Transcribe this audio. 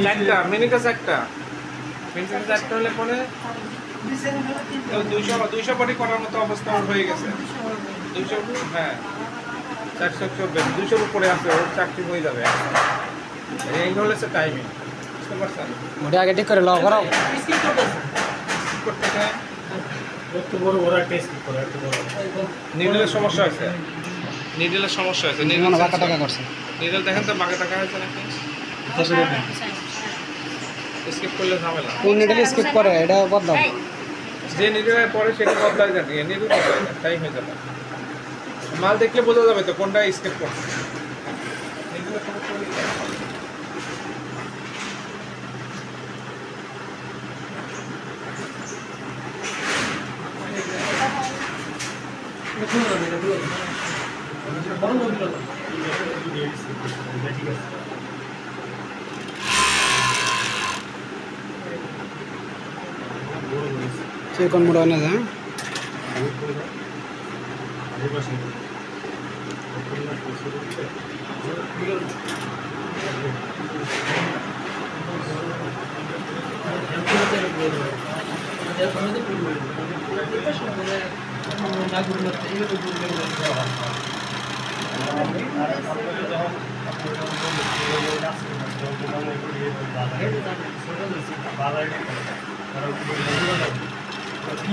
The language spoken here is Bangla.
চারটা মিনিটে চারটা হলে পরে তো 200 কোটি করার মতো অবস্থা ওর হয়ে গেছে। 200, হ্যাঁ 424, 200-র উপরে আছে, ওর চাকরি হয়ে যাবে। এই হলে সে টাইমিং, বুঝতে পারছেন? ওটা আগে ঠিক করে লও করো। করতে চায় একটু বড় বড় একটা স্কিপ করো, একটু বড়। নিডলের সমস্যা হয়েছে, নিডলের সমস্যা হয়েছে। নিডল বাঁকা টাকা করছে। নিডল দেখেন তো বাঁকা টাকা হয়েছে নাকি? স্কিপ করলে ঝামেলা। কোন নিডল স্কিপ করে এটা বদলাও। যে নিডলের পরে সেটা বদলাই যাবে, নিডল বদলাই যাবে, তাই হয়ে যাবে। মাল দেখলে বোঝা যাবে তো কোনটা স্কিপ করছে। নিডলের সমস্যা হলে ঠিক আছে। চিকন মোড় না যায়। কি